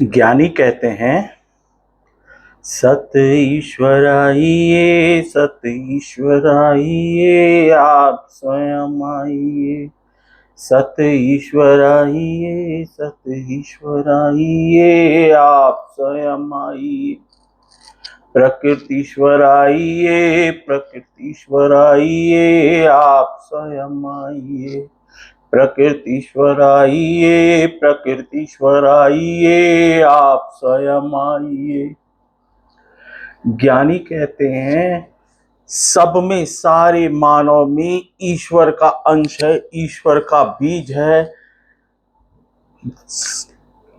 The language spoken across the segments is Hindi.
ज्ञानी कहते हैं सत ईश्वर आइए, सत ईश्वर आइए, आप स्वयं आइए। सत ईश्वर आइए, सत ईश्वर आइए, आप स्वयं आइए। प्रकृतीश्वर आइए, प्रकृतीश्वर आइए, आप स्वयं आइए। प्रकृतीश्वर आइए, प्रकृतीश्वर आइए, आप स्वयं आइए। ज्ञानी कहते हैं सब में, सारे मानव में ईश्वर का अंश है, ईश्वर का बीज है,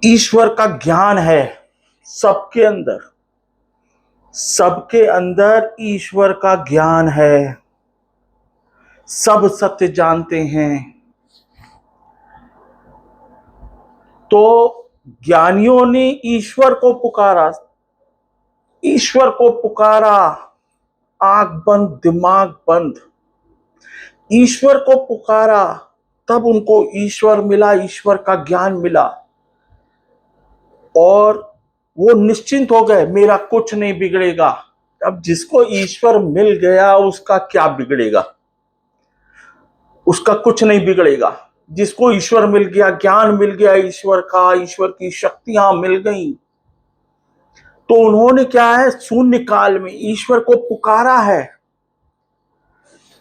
ईश्वर का ज्ञान है। सबके अंदर, सबके अंदर ईश्वर का ज्ञान है। सब सत्य जानते हैं। तो ज्ञानियों ने ईश्वर को पुकारा, ईश्वर को पुकारा, आंख बंद दिमाग बंद, ईश्वर को पुकारा, तब उनको ईश्वर मिला, ईश्वर का ज्ञान मिला और वो निश्चिंत हो गए, मेरा कुछ नहीं बिगड़ेगा। अब जिसको ईश्वर मिल गया उसका क्या बिगड़ेगा? उसका कुछ नहीं बिगड़ेगा। जिसको ईश्वर मिल गया, ज्ञान मिल गया ईश्वर का, ईश्वर की शक्तियां मिल गई, तो उन्होंने क्या है, शून्य काल में ईश्वर को पुकारा है,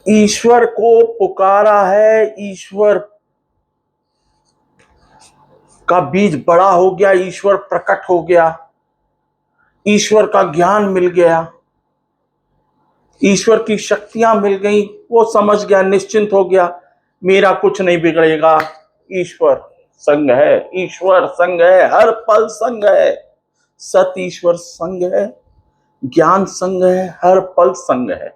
ईश्वर को पुकारा है। ईश्वर का बीज बड़ा हो गया, ईश्वर प्रकट हो गया, ईश्वर का ज्ञान मिल गया, ईश्वर की शक्तियां मिल गई। वो समझ गया, निश्चिंत हो गया, मेरा कुछ नहीं बिगड़ेगा। ईश्वर संग है, ईश्वर संग है, हर पल संग है। सत ईश्वर संग है, ज्ञान संग है, हर पल संग है।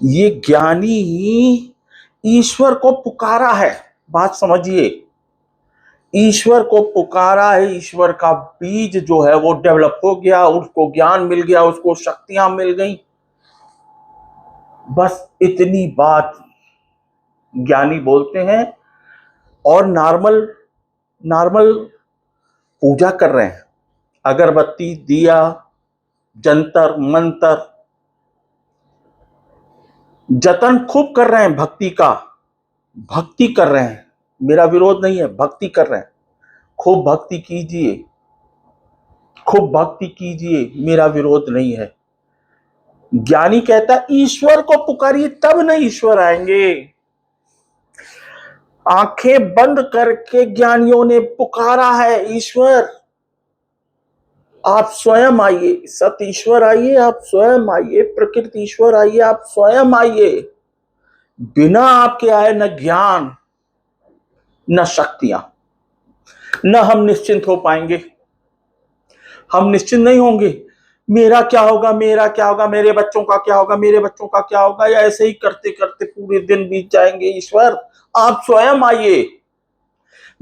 ये ज्ञानी ही ईश्वर को पुकारा है। बात समझिए, ईश्वर को पुकारा है, ईश्वर का बीज जो है वो डेवलप हो गया, उसको ज्ञान मिल गया, उसको शक्तियां मिल गई। बस इतनी बात ज्ञानी बोलते हैं। और नॉर्मल नॉर्मल पूजा कर रहे हैं, अगरबत्ती दिया जंतर मंतर, जतन खूब कर रहे हैं भक्ति का, भक्ति कर रहे हैं, मेरा विरोध नहीं है, भक्ति कर रहे हैं। खूब भक्ति कीजिए, खूब भक्ति कीजिए, मेरा विरोध नहीं है। ज्ञानी कहता है ईश्वर को पुकारिए, तब न ईश्वर आएंगे। आंखें बंद करके ज्ञानियों ने पुकारा है, ईश्वर आप स्वयं आइए, सत ईश्वर आइए, आप स्वयं आइए, प्रकृति ईश्वर आइए, आप स्वयं आइए। बिना आपके आए न ज्ञान न शक्तियां, न हम निश्चिंत हो पाएंगे। हम निश्चिंत नहीं होंगे, मेरा क्या होगा, मेरा क्या होगा, मेरे बच्चों का क्या होगा, मेरे बच्चों का क्या होगा, या ऐसे ही करते करते पूरे दिन बीत जाएंगे। ईश्वर आप स्वयं आइए।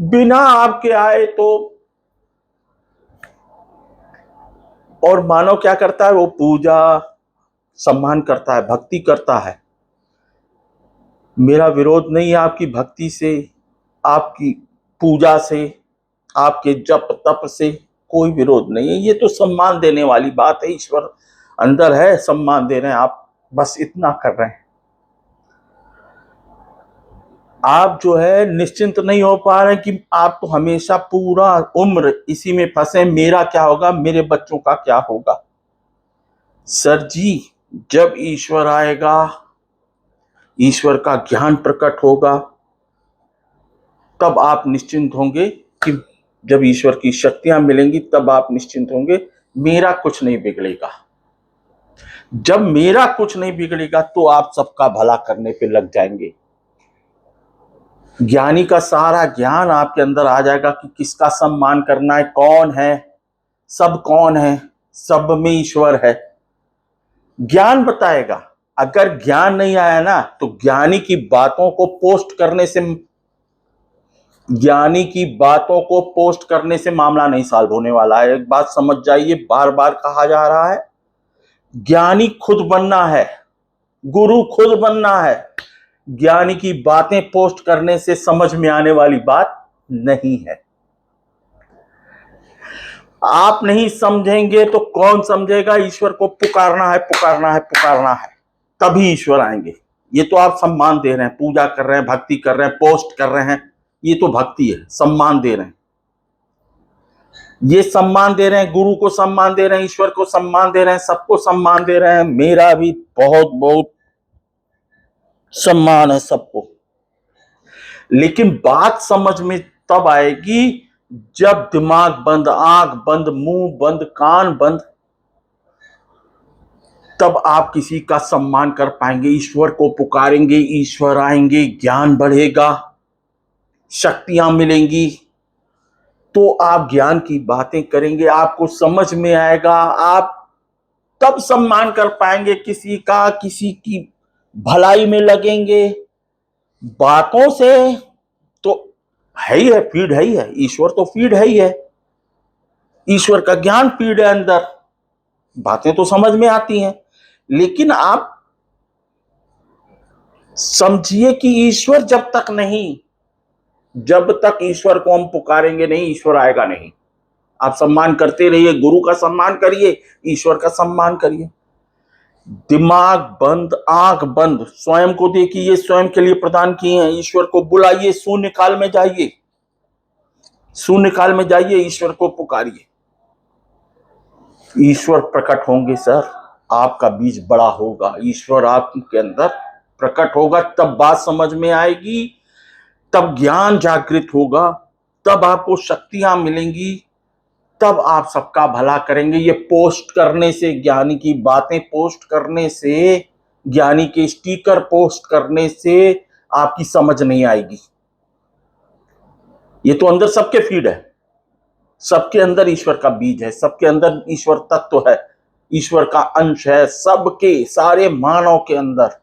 बिना आपके आए तो, और मानव क्या करता है, वो पूजा सम्मान करता है, भक्ति करता है। मेरा विरोध नहीं है आपकी भक्ति से, आपकी पूजा से, आपके जप तप से, कोई विरोध नहीं है। ये तो सम्मान देने वाली बात है, ईश्वर अंदर है, सम्मान दे रहे हैं, आप बस इतना कर रहे हैं। आप जो है निश्चिंत नहीं हो पा रहे हैं कि आप तो हमेशा पूरा उम्र इसी में फंसे, मेरा क्या होगा, मेरे बच्चों का क्या होगा। सर जी, जब ईश्वर आएगा, ईश्वर का ज्ञान प्रकट होगा, तब आप निश्चिंत होंगे कि जब ईश्वर की शक्तियां मिलेंगी तब आप निश्चिंत होंगे, मेरा कुछ नहीं बिगड़ेगा। जब मेरा कुछ नहीं बिगड़ेगा तो आप सबका भला करने पे लग जाएंगे। ज्ञानी का सारा ज्ञान आपके अंदर आ जाएगा कि किसका सम्मान करना है, कौन है, सब कौन है, सब में ईश्वर है। ज्ञान बताएगा। अगर ज्ञान नहीं आया ना, तो ज्ञानी की बातों को पोस्ट करने से, ज्ञानी की बातों को पोस्ट करने से मामला नहीं सॉल्व होने वाला है। एक बात समझ जाइए, बार बार कहा जा रहा है, ज्ञानी खुद बनना है, गुरु खुद बनना है। ज्ञानी की बातें पोस्ट करने से समझ में आने वाली बात नहीं है। आप नहीं समझेंगे तो कौन समझेगा? ईश्वर को पुकारना है, पुकारना है, पुकारना है, तभी ईश्वर आएंगे। ये तो आप सम्मान दे रहे हैं, पूजा कर रहे हैं, भक्ति कर रहे हैं, पोस्ट कर रहे हैं, ये तो भक्ति है, सम्मान दे रहे हैं। ये सम्मान दे रहे हैं, गुरु को सम्मान दे रहे हैं, ईश्वर को सम्मान दे रहे हैं, सबको सम्मान दे रहे हैं। मेरा भी बहुत बहुत सम्मान है सबको। लेकिन बात समझ में तब आएगी जब दिमाग बंद, आंख बंद, मुंह बंद, कान बंद, तब आप किसी का सम्मान कर पाएंगे। ईश्वर को पुकारेंगे, ईश्वर आएंगे, ज्ञान बढ़ेगा, शक्तियां मिलेंगी, तो आप ज्ञान की बातें करेंगे, आपको समझ में आएगा, आप तब सम्मान कर पाएंगे किसी का, किसी की भलाई में लगेंगे। बातों से तो है ही है, फीड है ही है, ईश्वर तो फीड है ही है, ईश्वर का ज्ञान फीड है अंदर, बातें तो समझ में आती हैं। लेकिन आप समझिए कि ईश्वर जब तक ईश्वर को हम पुकारेंगे नहीं, ईश्वर आएगा नहीं। आप सम्मान करते रहिए, गुरु का सम्मान करिए, ईश्वर का सम्मान करिए। दिमाग बंद, आंख बंद, स्वयं को देखिए, स्वयं के लिए प्रदान किए हैं। ईश्वर को बुलाइए, शून्य काल में जाइए, शून्य काल में जाइए, ईश्वर को पुकारिए, ईश्वर प्रकट होंगे सर। आपका बीज बड़ा होगा, ईश्वर आपके अंदर प्रकट होगा, तब बात समझ में आएगी, तब ज्ञान जागृत होगा, तब आपको शक्तियां मिलेंगी, तब आप सबका भला करेंगे। ये पोस्ट करने से, ज्ञानी की बातें पोस्ट करने से, ज्ञानी के स्टिकर पोस्ट करने से आपकी समझ नहीं आएगी। ये तो अंदर सबके फीड है, सबके अंदर ईश्वर का बीज है, सबके अंदर ईश्वर तत्व है, ईश्वर का अंश है, सबके, सारे मानव के अंदर।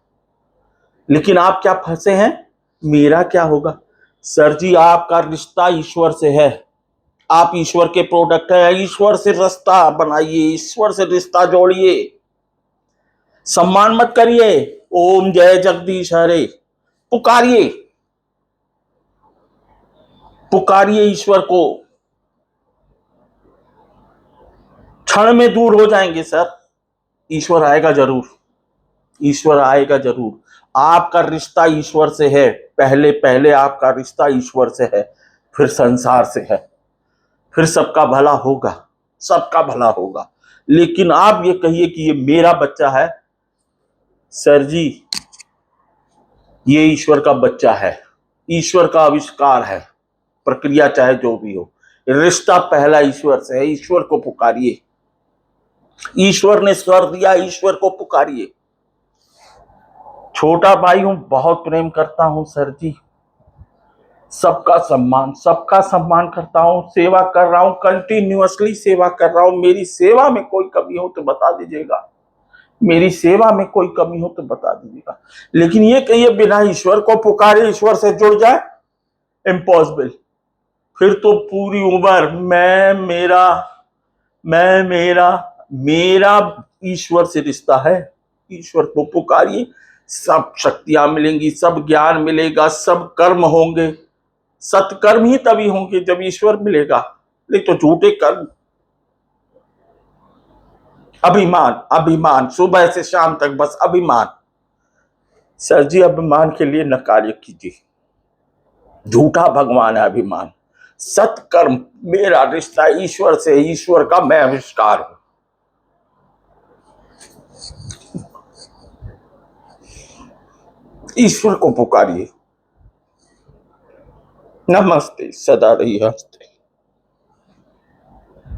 लेकिन आप क्या फंसे हैं? मेरा क्या होगा? सर जी, आपका रिश्ता ईश्वर से है, आप ईश्वर के प्रोडक्ट है, ईश्वर से रिश्ता बनाइए, ईश्वर से रिश्ता जोड़िए। सम्मान मत करिए, ओम जय जगदीश हरे, पुकारिए, पुकारिए ईश्वर को, क्षण में दूर हो जाएंगे सर। ईश्वर आएगा जरूर, ईश्वर आएगा जरूर। आपका रिश्ता ईश्वर से है, पहले पहले आपका रिश्ता ईश्वर से है, फिर संसार से है, फिर सबका भला होगा, सबका भला होगा। लेकिन आप ये कहिए कि ये मेरा बच्चा है, सर जी ये ईश्वर का बच्चा है, ईश्वर का आविष्कार है, प्रक्रिया चाहे जो भी हो, रिश्ता पहला ईश्वर से है। ईश्वर को पुकारिए, ईश्वर ने स्वर दिया, ईश्वर को पुकारिए। छोटा भाई हूं, बहुत प्रेम करता हूं सर जी, सबका सम्मान करता हूं, सेवा कर रहा हूं, कंटिन्यूअसली सेवा कर रहा हूं। मेरी सेवा में कोई कमी हो तो बता दीजिएगा, मेरी सेवा में कोई कमी हो तो बता दीजिएगा। लेकिन ये कहिए बिना ईश्वर को पुकारे ईश्वर से जुड़ जाए, इम्पॉसिबल। फिर तो पूरी उम्र मेरा ईश्वर से रिश्ता है। ईश्वर को पुकारिए, सब शक्तियां मिलेंगी, सब ज्ञान मिलेगा, सब कर्म होंगे। सत्कर्म ही तभी होंगे जब ईश्वर मिलेगा, नहीं तो झूठे कर्म, अभिमान, अभिमान, सुबह से शाम तक बस अभिमान। सर जी अभिमान के लिए न कार्य कीजिए, झूठा भगवान है अभिमान। सत्कर्म, मेरा रिश्ता ईश्वर से, ईश्वर का मैं आविष्कार हूं। ईश्वर को पुकारिए। नमस्ते, सदा रही हंसते।